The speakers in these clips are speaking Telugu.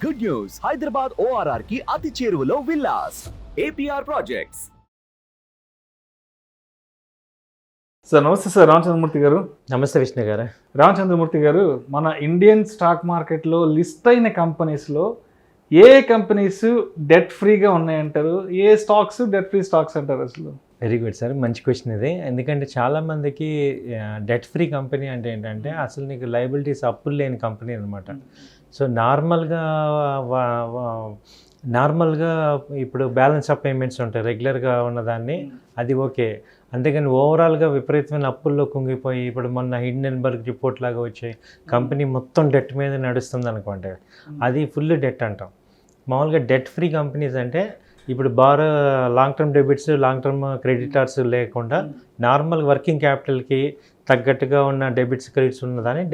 గుడ్ న్యూస్, హైదరాబాద్ ORR కి అతి చేరువలో విల్లాస్ APR ప్రాజెక్ట్స్. సార్ నమస్తే సార్, రామచంద్రమూర్తి గారు. నమస్తే విష్ణు గారు. రామచంద్రమూర్తి గారు, మన ఇండియన్ స్టాక్ మార్కెట్లో లిస్ట్ అయిన కంపెనీస్లో ఏ కంపెనీస్ డెట్ ఫ్రీగా ఉన్నాయంటారు, ఏ స్టాక్స్ డెట్ ఫ్రీ స్టాక్స్ అంటారు అసలు? వెరీ గుడ్ సార్, మంచి క్వశ్చన్ ఇది. ఎందుకంటే చాలామందికి డెట్ ఫ్రీ కంపెనీ అంటే ఏంటంటే అసలు నీకు లయబిలిటీస్ అప్పులు లేని కంపెనీ అనమాట. సో నార్మల్గా ఇప్పుడు బ్యాలెన్స్ ఆఫ్ పేమెంట్స్ ఉంటాయి రెగ్యులర్గా ఉన్నదాన్ని, అది ఓకే. అంతేగాని ఓవరాల్గా విపరీతమైన అప్పుల్లో కుంగిపోయి ఇప్పుడు మొన్న హిండెన్బర్గ్ రిపోర్ట్ లాగా వచ్చాయి, కంపెనీ మొత్తం డెట్ మీద నడుస్తుంది అనుకోండి, అది ఫుల్ డెట్ అంటాం. మామూలుగా డెట్ ఫ్రీ కంపెనీస్ అంటే ఇప్పుడు long term debits, long term creditors లేకుండా నార్మల్ వర్కింగ్ క్యాపిటల్కి తగ్గట్టుగా ఉన్న డెబిట్స్ క్రెడిట్స్ ఉన్నదాన్ని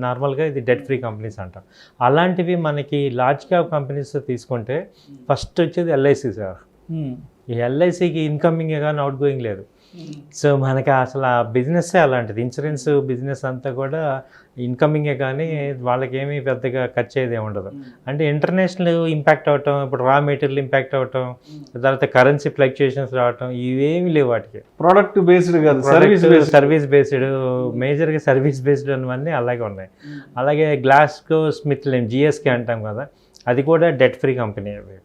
నార్మల్గా ఇది డెట్ ఫ్రీ కంపెనీస్ అంటాం. అలాంటివి మనకి లార్జ్ క్యాప్ కంపెనీస్ తీసుకుంటే ఫస్ట్ వచ్చేది LIC సార్. ఈ LICకి ఇన్కమింగే కానీ అవుట్ గోయింగ్ లేదు. సో మనకి అసలు ఆ బిజినెస్సే అలాంటిది. ఇన్సూరెన్స్ బిజినెస్ అంతా కూడా ఇన్కమింగే కానీ వాళ్ళకి ఏమీ పెద్దగా ఖర్చు అయ్యేది ఉండదు. అంటే ఇంటర్నేషనల్ ఇంపాక్ట్ అవటం, ఇప్పుడు రా మెటీరియల్ ఇంపాక్ట్ అవటం, తర్వాత కరెన్సీ ఫ్లక్చుయేషన్స్ రావటం, ఇవేమీ లేవు వాటికి. ప్రోడక్ట్ బేస్డ్ కాదు, సర్వీస్ బేస్డ్, మేజర్గా సర్వీస్ బేస్డ్ అన్నీ అలాగే ఉన్నాయి. అలాగే గ్లాస్గో స్మిత్ లైన్ GSK అంటాం కదా, అది కూడా డెట్ ఫ్రీ కంపెనీ. అవి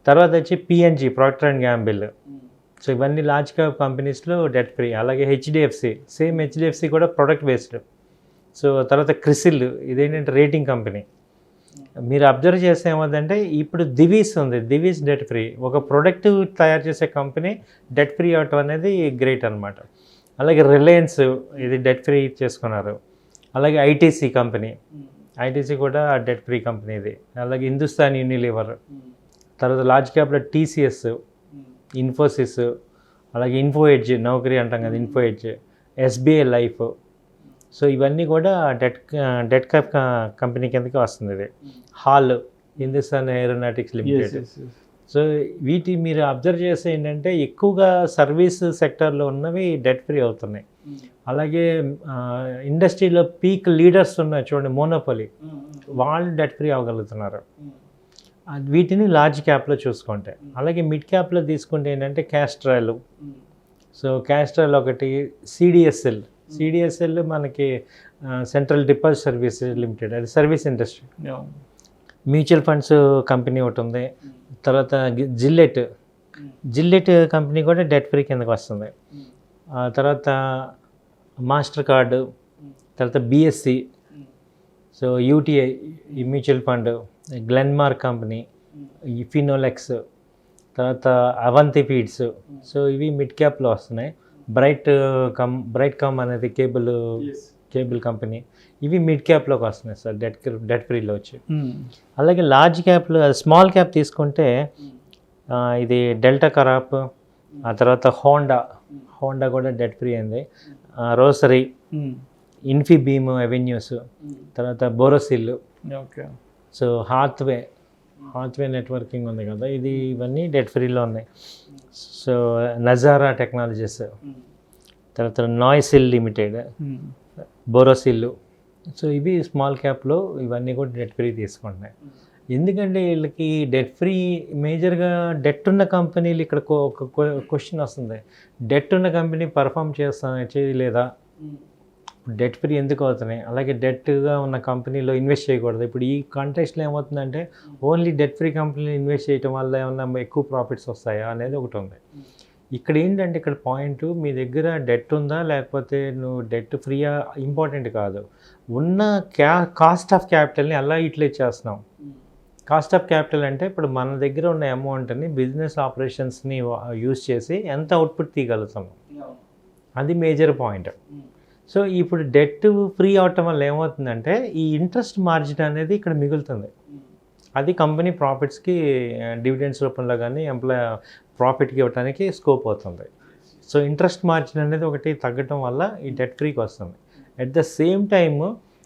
తర్వాత వచ్చి PNG, Procter and Gamble. So ఇవన్నీ లార్జ్ క్యాప్ కంపెనీస్లో డెట్ ఫ్రీ. అలాగే HDFC, సేమ్ HDFC కూడా ప్రొడక్ట్ బేస్డ్. సో తర్వాత క్రిసిల్, ఇదేంటంటే రేటింగ్ కంపెనీ. మీరు అబ్జర్వ్ చేస్తే ఏమవుతుందంటే ఇప్పుడు దివీస్ ఉంది, దివీస్ డెట్ ఫ్రీ. ఒక ప్రొడక్ట్ తయారు చేసే కంపెనీ డెట్ ఫ్రీ అవటం అనేది గ్రేట్ అనమాట. అలాగే రిలయన్స్, ఇది డెట్ ఫ్రీ చేసుకున్నారు. అలాగే ITC కంపెనీ, ITC కూడా డెట్ ఫ్రీ కంపెనీ ఇది. అలాగే హిందుస్థాన్ యూనిలివర్, తర్వాత లార్జ్ క్యాప్లో TCS, ఇన్ఫోసిస్, అలాగే ఇన్ఫో ఎడ్జ్, నౌకరీ అంటాం కదా, info edge, SBI life. So ఇవన్నీ కూడా డెట్ క్యాప్ కంపెనీ కిందకి వస్తుంది. ఇది hall, Hindustan aeronautics limited. So వీటి మీరు అబ్జర్వ్ చేస్తే ఏంటంటే ఎక్కువగా సర్వీస్ సెక్టర్లో ఉన్నవి డెట్ ఫ్రీ అవుతున్నాయి. అలాగే ఇండస్ట్రీలో పీక్ లీడర్స్ ఉన్నాయి చూడండి, మోనోపోలీ, వాళ్ళు డెట్ ఫ్రీ అవ్వగలుగుతున్నారు. వీటిని లార్జ్ క్యాప్లో చూసుకుంటే. అలాగే మిడ్ క్యాప్లో తీసుకుంటే ఏంటంటే క్యాస్ట్రాల్. సో క్యాస్ట్రాల్ ఒకటి, CDSL మనకి సెంట్రల్ డిపాజిట్ సర్వీస్ లిమిటెడ్, అది service industry. Mutual funds company ఒకటి ఉంది. తర్వాత జిల్లెట్ కంపెనీ కూడా డెట్ ఫ్రీ కిందకి వస్తుంది. తర్వాత మాస్టర్ కార్డు, తర్వాత BSC, సో UTI ఈ mutual fund, Glenmark company, Finolex, తర్వాత అవంతి ఫీడ్స్. సో ఇవి మిడ్ క్యాప్లో వస్తున్నాయి. బ్రైట్ కమ్ అనేది కేబుల్ కంపెనీ, ఇవి మిడ్ క్యాప్లోకి వస్తున్నాయి సార్, డెట్ ఫ్రీలో వచ్చి. అలాగే లార్జ్ క్యాప్లో, స్మాల్ క్యాప్ తీసుకుంటే ఇది డెల్టా కరాప్, ఆ తర్వాత హోండా కూడా డెట్ ఫ్రీ అయింది. రోసరీ, ఇన్ఫీబీమ్ అవెన్యూస్, తర్వాత బోరోసిల్, సో హాత్వే నెట్వర్కింగ్ ఉంది కదా, ఇవన్నీ డెట్ ఫ్రీలో ఉన్నాయి. సో నజారా టెక్నాలజీస్, తర్వాత నాయ్సిల్ లిమిటెడ్, బోరోసిల్. సో ఇవి స్మాల్ క్యాప్లో ఇవన్నీ కూడా డెట్ ఫ్రీ తీసుకుంటున్నాయి. ఎందుకంటే వీళ్ళకి డెట్ ఫ్రీ మేజర్గా డెట్ ఉన్న కంపెనీలు, ఇక్కడ ఒక క్వశ్చన్ వస్తుంది, డెట్ ఉన్న కంపెనీ పర్ఫామ్ చేయలేదా, డెట్ ఫ్రీ ఎందుకు అవుతున్నాయి, అలాగే డెట్గా ఉన్న కంపెనీలో ఇన్వెస్ట్ చేయకూడదు. ఇప్పుడు ఈ కాంటెక్స్ట్లో ఏమవుతుందంటే ఓన్లీ డెట్ ఫ్రీ కంపెనీలో ఇన్వెస్ట్ చేయడం వల్ల ఏమన్నా ఎక్కువ ప్రాఫిట్స్ వస్తాయా అనేది ఒకటి ఉంది. ఇక్కడ ఏంటంటే ఇక్కడ పాయింట్, మీ దగ్గర డెట్ ఉందా లేకపోతే నువ్వు డెట్ ఫ్రీయా ఇంపార్టెంట్ కాదు, ఉన్న కాస్ట్ ఆఫ్ క్యాపిటల్ని అలా యూటిలైజ్ చేస్తున్నాం. కాస్ట్ ఆఫ్ క్యాపిటల్ అంటే ఇప్పుడు మన దగ్గర ఉన్న అమౌంట్ని బిజినెస్ ఆపరేషన్స్ని యూజ్ చేసి ఎంత అవుట్పుట్ తీయగలుగుతాము, అది మేజర్ పాయింట్. సో ఇప్పుడు డెట్ ఫ్రీ అవటం వల్ల ఏమవుతుందంటే ఈ ఇంట్రెస్ట్ మార్జిన్ అనేది ఇక్కడ మిగులుతుంది. అది కంపెనీ ప్రాఫిట్స్కి డివిడెండ్స్ రూపంలో కానీ ప్రాఫిట్కి ఇవ్వడానికి స్కోప్ అవుతుంది. సో ఇంట్రెస్ట్ మార్జిన్ అనేది ఒకటి తగ్గటం వల్ల ఈ డెట్ ఫ్రీకి వస్తుంది. అట్ ద సేమ్ టైమ్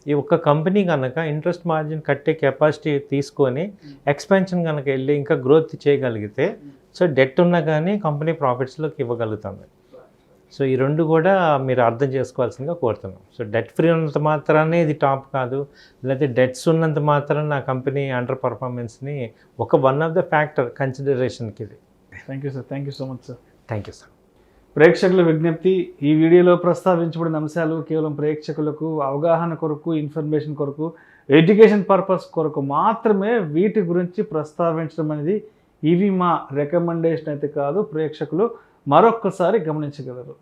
ఈ ఒక్క కంపెనీ కనుక ఇంట్రెస్ట్ మార్జిన్ కట్టే కెపాసిటీ తీసుకొని ఎక్స్పాన్షన్ కనుక వెళ్ళి ఇంకా గ్రోత్ చేయగలిగితే, సో డెట్ ఉన్నా కానీ కంపెనీ ప్రాఫిట్స్లోకి ఇవ్వగలుగుతుంది. సో ఈ రెండు కూడా మీరు అర్థం చేసుకోవాల్సిందిగా కోరుతున్నాం. సో డెట్ ఫ్రీ ఉన్నంత మాత్రానే ఇది టాప్ కాదు, లేకపోతే డెట్స్ ఉన్నంత మాత్రం నా కంపెనీ అండర్ పర్ఫార్మెన్స్ని వన్ ఆఫ్ ద ఫ్యాక్టర్ కన్సిడరేషన్కి ఇది. Thank you sir, thank you so much sir. Thank you sir. ప్రేక్షకుల విజ్ఞప్తి, ఈ వీడియోలో ప్రస్తావించబడిన అంశాలు కేవలం ప్రేక్షకులకు అవగాహన కొరకు, ఇన్ఫర్మేషన్ కొరకు, ఎడ్యుకేషన్ పర్పస్ కొరకు మాత్రమే వీటి గురించి ప్రస్తావించడం అనేది ఇవి మా రికమెండేషన్ అయితే కాదు. ప్రేక్షకులు మరొక్కసారి గమనించగలరు.